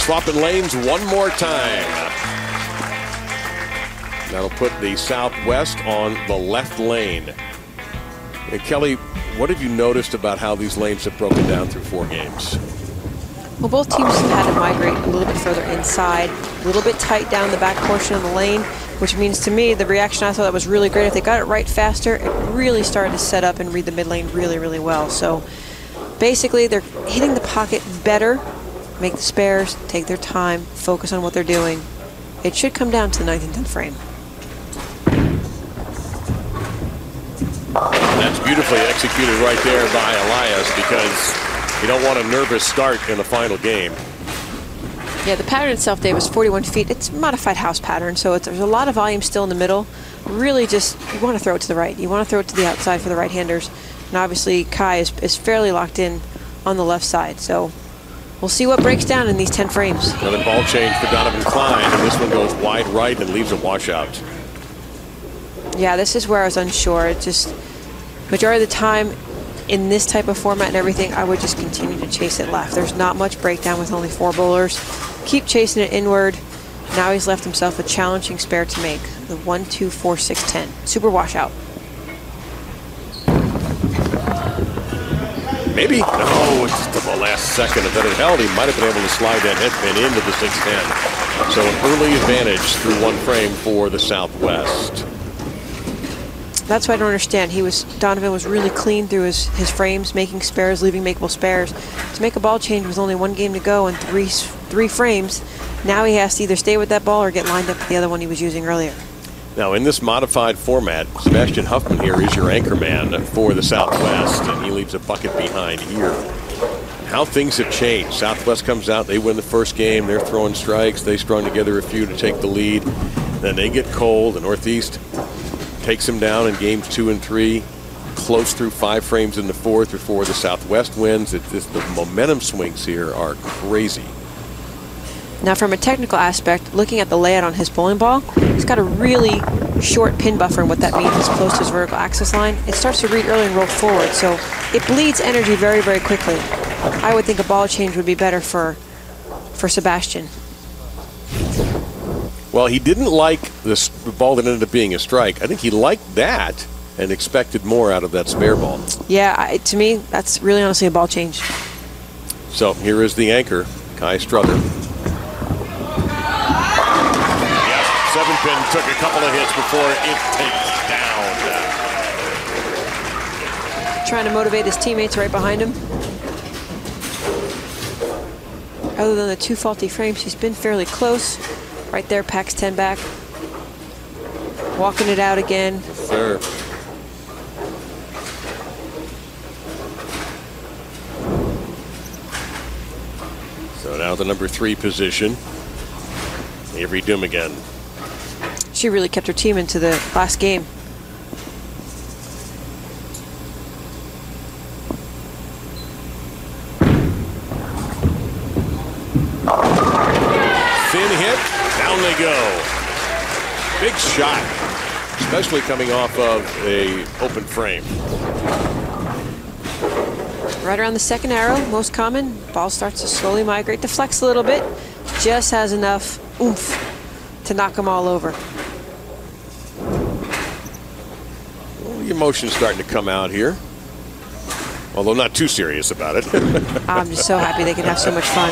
Swapping lanes one more time. That'll put the Southwest on the left lane. And Kelly, what have you noticed about how these lanes have broken down through 4 games? Well, both teams have had to migrate a little bit further inside, a little bit tight down the back portion of the lane, which means to me the reaction I thought that was really great. If they got it right faster, it really started to set up and read the mid lane really, really well. So basically they're hitting the pocket better. Make the spares, take their time, focus on what they're doing. It should come down to the 9th and 10th frame. That's beautifully executed right there by Elias, because you don't want a nervous start in the final game. Yeah, the pattern itself, Dave, is 41 feet. It's a modified house pattern, so there's a lot of volume still in the middle. Really just, you want to throw it to the right. You want to throw it to the outside for the right-handers. And obviously Kai is fairly locked in on the left side. So we'll see what breaks down in these 10 frames. Another ball change for Donovan Klein, and this one goes wide right and leaves a washout. Yeah, this is where I was unsure. It just, majority of the time in this type of format and everything, I would just continue to chase it left. There's not much breakdown with only 4 bowlers. Keep chasing it inward. Now he's left himself a challenging spare to make. The 1, 2, 4, 6, 10. Super washout. Maybe, no, it's just the last second. If that had held, he might have been able to slide that headpin into the 6-10. So an early advantage through 1 frame for the Southwest. That's what I don't understand. Donovan was really clean through his frames, making spares, leaving makeable spares. To make a ball change with only 1 game to go and three frames, now he has to either stay with that ball or get lined up with the other one he was using earlier. Now, in this modified format, Sebastian Huffman here is your anchor man for the Southwest, and he leaves a bucket behind here. How things have changed. Southwest comes out, they win the first game, they're throwing strikes, they strung together a few to take the lead. Then they get cold, the Northeast takes him down in games 2 and 3, close through 5 frames in the 4th before the Southwest wins. The momentum swings here are crazy. Now, from a technical aspect, looking at the layout on his bowling ball, he's got a really short pin buffer, and what that means is close to his vertical axis line. It starts to read early and roll forward, so it bleeds energy very, very quickly. I would think a ball change would be better for Sebastian. Well, he didn't like the ball that ended up being a strike. I think he liked that and expected more out of that spare ball. Yeah, to me, that's really honestly a ball change. So here is the anchor, Kai Struther. 7-pin took a couple of hits before it takes down. Trying to motivate his teammates right behind him. Other than the 2 faulty frames, he's been fairly close. Right there, packs 10 back. Walking it out again. Sure. So now the number 3 position. Avery Doom again. She really kept her team into the last game. Thin hit, down they go. Big shot, especially coming off of a open frame. Right around the second arrow, most common. Ball starts to slowly migrate to flex a little bit. Just has enough oomph to knock them all over. Well, the emotion's starting to come out here. Although not too serious about it. I'm just so happy they can have so much fun.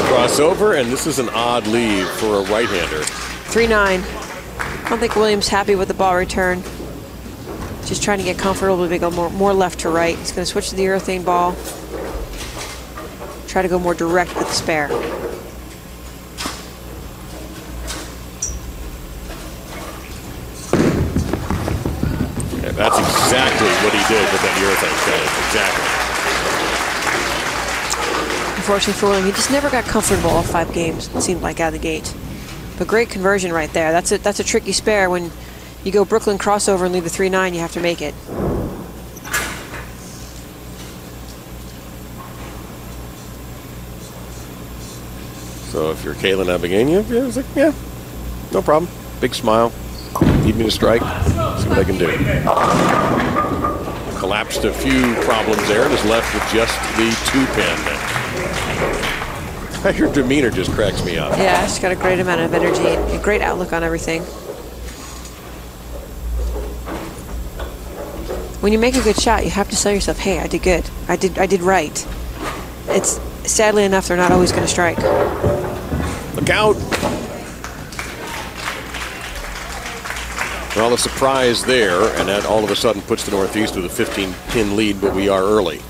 Crossover, and this is an odd lead for a right-hander. 3-9. I don't think Williams happy with the ball return. Just trying to get comfortable to go more left to right. He's going to switch to the urethane ball. Try to go more direct with the spare. Yeah, that's exactly what he did with that urethane finish. Exactly. Unfortunately for Williams, he just never got comfortable all 5 games, it seemed like, out of the gate. But great conversion right there. That's a tricky spare. When you go Brooklyn crossover and leave the 3-9, you have to make it. So if you're Kalen Abagania, it's like, yeah, no problem. Big smile. Need me to strike. See what I can do. Collapsed a few problems there and is left with just the 2-pin. Your demeanor just cracks me up. Yeah, she's got a great amount of energy and a great outlook on everything. When you make a good shot, you have to tell yourself, hey, I did good. I did right. It's sadly enough, they're not always going to strike. Look out. Well, a surprise there, and that all of a sudden puts the Northeast with a 15-pin lead, but we are early.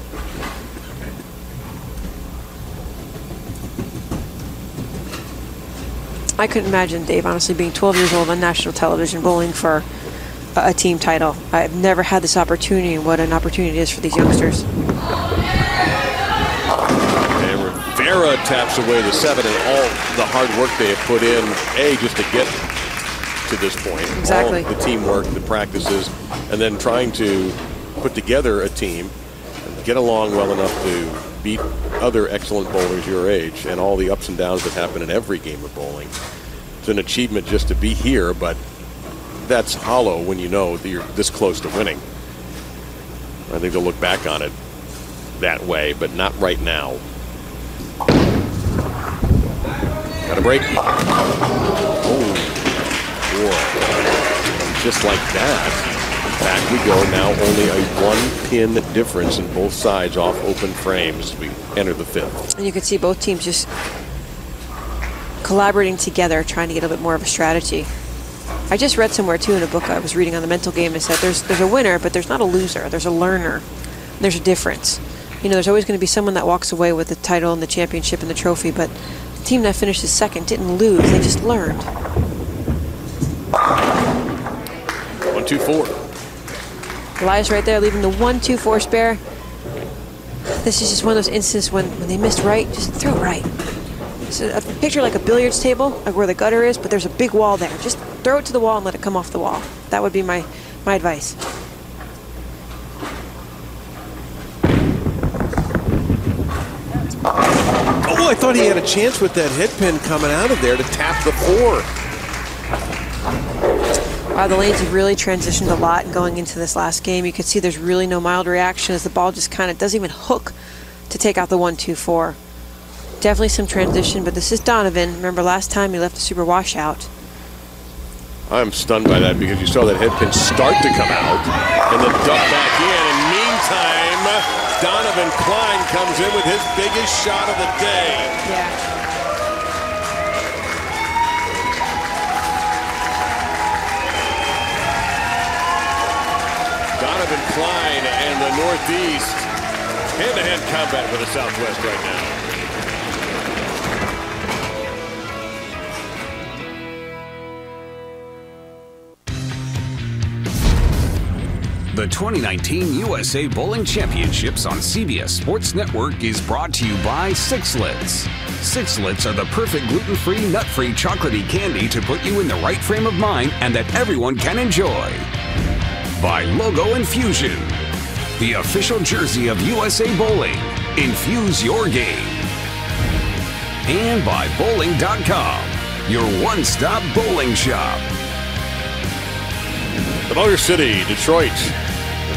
I couldn't imagine Dave, honestly, being 12 years old on national television bowling for a team title. I've never had this opportunity, and what an opportunity it is for these youngsters. And Rivera taps away the 7 and all the hard work they have put in, just to get to this point. Exactly. All the teamwork, the practices, and then trying to put together a team and get along well enough to beat other excellent bowlers your age, and all the ups and downs that happen in every game of bowling. It's an achievement just to be here, but that's hollow when you know that you're this close to winning. I think they'll look back on it that way, but not right now. Got a break. Oh, boy. Just like that, back we go. Now only a 1-pin difference in both sides off open frames as we enter the 5th. And you can see both teams just collaborating together, trying to get a bit more of a strategy. I just read somewhere, too, in a book I was reading on the mental game, and said there's a winner, but there's not a loser. There's a learner. There's a difference. You know, there's always going to be someone that walks away with the title and the championship and the trophy, but the team that finishes second didn't lose. They just learned. 1-2-4. Elias right there, leaving the 1-2-4 spare. This is just one of those instances when they missed right, just throw it right. So a picture like a billiards table, like where the gutter is, but there's a big wall there. Just throw it to the wall and let it come off the wall. That would be my My advice. Oh, I thought he had a chance with that head pin coming out of there to tap the 4. Wow, the lanes have really transitioned a lot going into this last game. You can see there's really no mild reaction as the ball just kind of doesn't even hook to take out the 1-2-4. Definitely some transition, but this is Donovan. Remember last time he left the super washout. I'm stunned by that because you saw that head pin start to come out and then duck back in. And meantime, Donovan Klein comes in with his biggest shot of the day. Yeah. Donovan Klein and the Northeast hand-to-hand combat with the Southwest right now. The 2019 USA Bowling Championships on CBS Sports Network is brought to you by Sixlets. Sixlets are the perfect gluten-free, nut-free chocolatey candy to put you in the right frame of mind and that everyone can enjoy. By Logo Infusion, the official jersey of USA Bowling. Infuse your game. And by Bowling.com, your one-stop bowling shop. The Motor City, Detroit.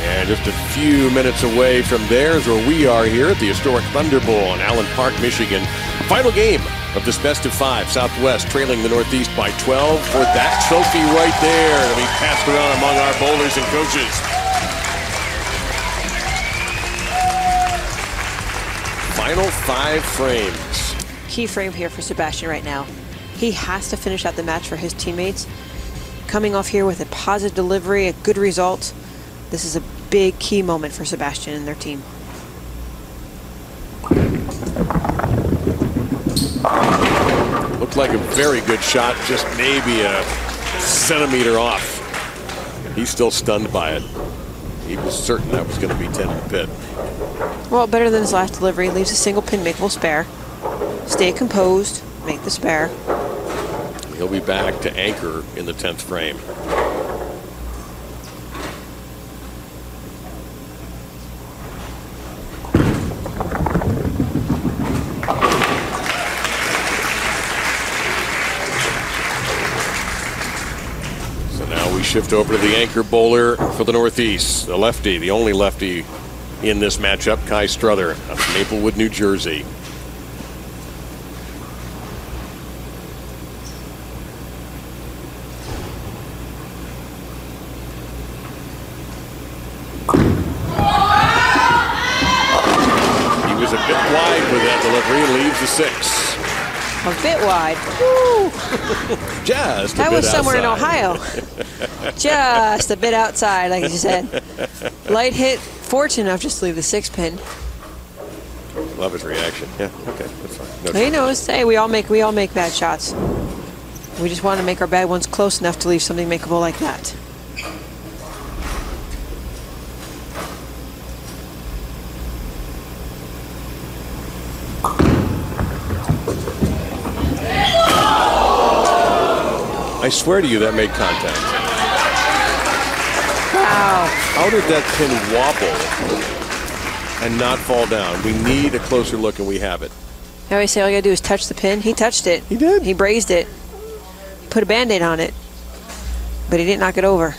And just a few minutes away from there is where we are here at the historic Thunder Bowl in Allen Park, Michigan. Final game of this best of 5. Southwest trailing the Northeast by 12 for that trophy right there to be passed around among our bowlers and coaches. Final 5 frames. Key frame here for Sebastian right now. He has to finish out the match for his teammates. Coming off here with a positive delivery, a good result. This is a big key moment for Sebastian and their team. Looked like a very good shot, just maybe a centimeter off. He's still stunned by it. He was certain that was going to be 10 in the pit. Well, better than his last delivery. Leaves a single pin makeable spare. Stay composed, make the spare. He'll be back to anchor in the 10th frame. So now we shift over to the anchor bowler for the Northeast, the lefty, the only lefty in this matchup, Kai Struther of Maplewood, New Jersey. A bit wide with that delivery, leaves the 6. A bit wide. Woo. Just a that bit was somewhere outside. in Ohio. Just a bit outside, like you said. Light hit, fortunate enough just to leave the 6 pin. Love his reaction. Yeah, okay, that's fine. No He knows. Hey, we all make bad shots. We just want to make our bad ones close enough to leave something makeable like that. I swear to you, that made contact. Wow. How did that pin wobble and not fall down? We need a closer look, and we have it. I always say all you gotta do is touch the pin. He touched it. He did. He brazed it. He put a Band-Aid on it. But he didn't knock it over.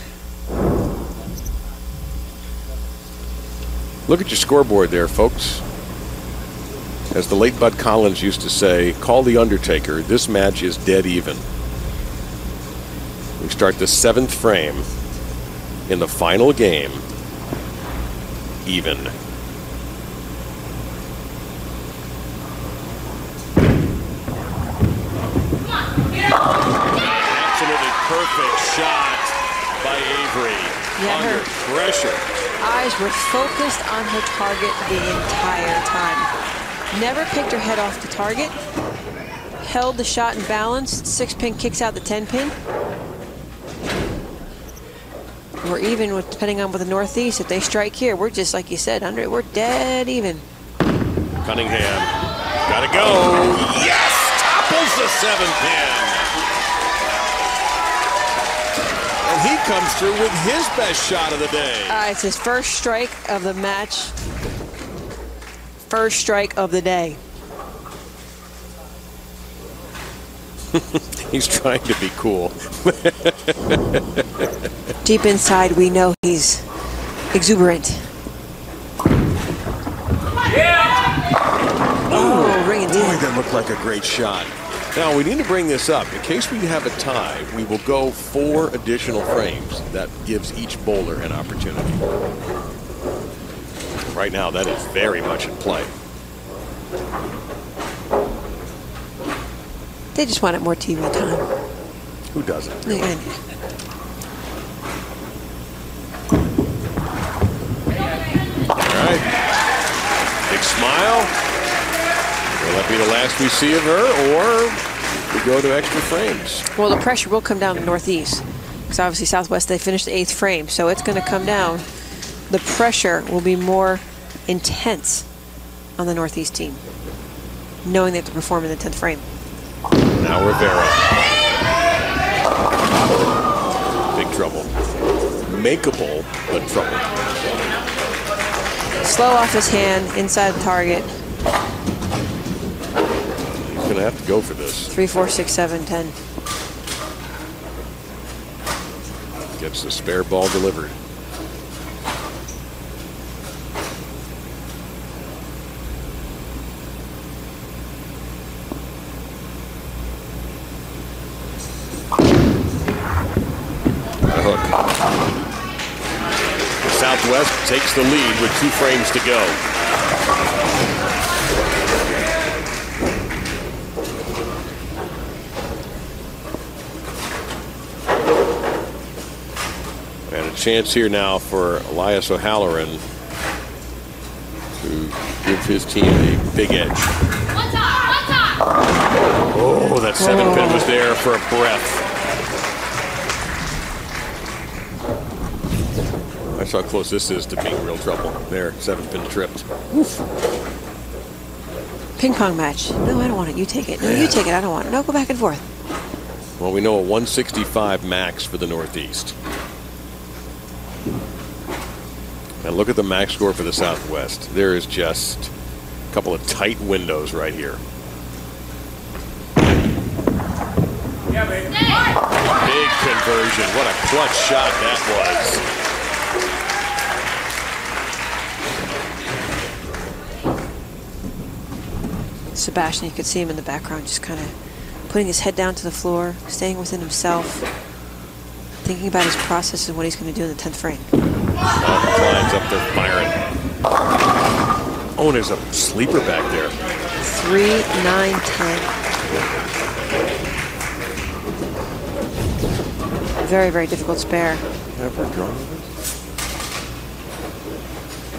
Look at your scoreboard there, folks. As the late Bud Collins used to say, call the Undertaker. This match is dead even. We start the 7th frame in the final game. Even. Absolutely perfect shot by Avery. Yeah, under pressure. Eyes were focused on her target the entire time. Never picked her head off the target. Held the shot in balance. 6 pin kicks out the 10 pin. We're even with, depending on with the Northeast. If they strike here, we're just like you said, we're dead even. Cunningham, gotta go. Yes, topples the 7 pin. And he comes through with his best shot of the day. It's his first strike of the match. First strike of the day. He's trying to be cool. Deep inside, we know he's exuberant. Oh, ringing deep. Boy, that looked like a great shot. Now, we need to bring this up. In case we have a tie, we will go 4 additional frames. That gives each bowler an opportunity. Right now, that is very much in play. They just wanted more TV time. Who doesn't? Really? All right. Big smile. Will that be the last we see of her, or we go to extra frames? Well, the pressure will come down to Northeast. Because obviously Southwest, they finished the 8th frame, so it's going to come down. The pressure will be more intense on the Northeast team, knowing they have to perform in the 10th frame. Now Rivera. Big trouble. Makeable, but trouble. Slow off his hand, inside the target. He's going to have to go for this. 3, 4, 6, 7, 10. Gets the spare ball delivered. Southwest takes the lead with 2 frames to go. And a chance here now for Elias O'Halloran to give his team a big edge. Oh, that 7 pin was there for a breath. That's how close this is to being real trouble. There, 7 pin tripped. Oof. Ping pong match. No, I don't want it. You take it. No, you take it. I don't want it. No, go back and forth. Well, we know a 165 max for the Northeast. And look at the max score for the Southwest. There is just a couple of tight windows right here. Yeah, baby. Big conversion. What a clutch shot that was. Sebastian, you could see him in the background, just kind of putting his head down to the floor, staying within himself, thinking about his process and what he's going to do in the 10th frame. Klein's up there firing. Oh, and there's a sleeper back there. 3, 9, 10. Very, very difficult spare. Ever drawn this?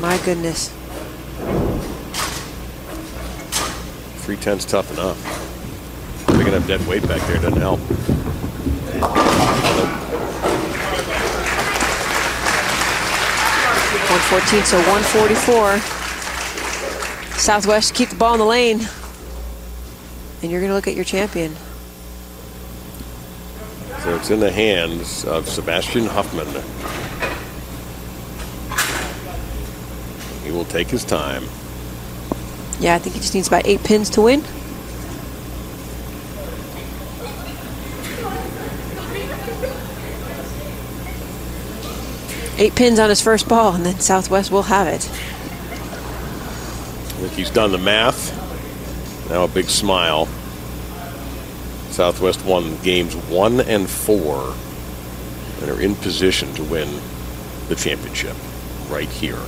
My goodness. 310's tough enough. Picking up dead weight back there doesn't help. 114, so 144. Southwest keep the ball in the lane. And you're going to look at your champion. So it's in the hands of Sebastian Huffman. He will take his time. Yeah, I think he just needs about 8 pins to win. Eight pins on his first ball, and then Southwest will have it. I think he's done the math. Now a big smile. Southwest won games 1 and 4 and are in position to win the championship right here.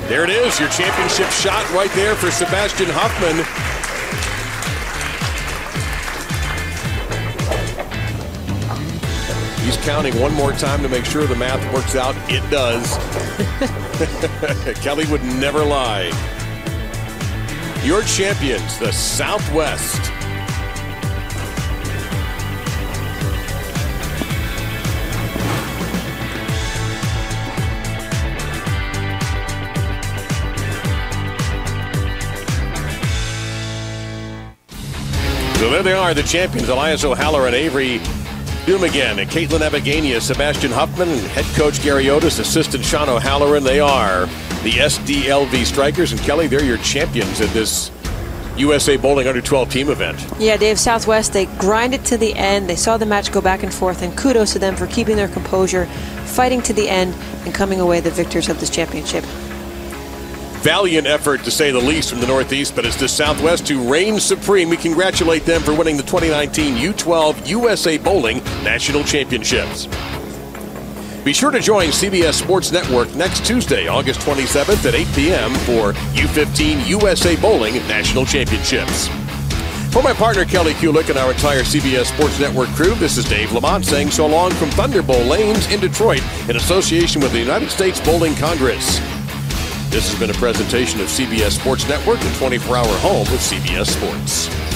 There it is, your championship shot right there for Sebastian Huffman. He's counting one more time to make sure the math works out. It does. Kelly would never lie. Your champions, the Southwest. So there they are, the champions, Elias O'Halloran, Avery Dumigan, and Caitlin Abagania, Sebastian Huffman, and head coach Gary Otis, assistant Sean O'Halloran. They are the SDLV Strikers. And Kelly, they're your champions at this USA Bowling Under-12 team event. Yeah, Dave, Southwest, they grinded to the end. They saw the match go back and forth, and kudos to them for keeping their composure, fighting to the end, and coming away the victors of this championship. Valiant effort, to say the least, from the Northeast, but it's the Southwest who reigns supreme. We congratulate them for winning the 2019 U12 USA Bowling National Championships. Be sure to join CBS Sports Network next Tuesday, August 27th at 8 p.m. for U15 USA Bowling National Championships. For my partner Kelly Kulik and our entire CBS Sports Network crew, this is Dave Lamont saying so long from Thunderbowl Lanes in Detroit in association with the United States Bowling Congress. This has been a presentation of CBS Sports Network, the 24-hour home of CBS Sports.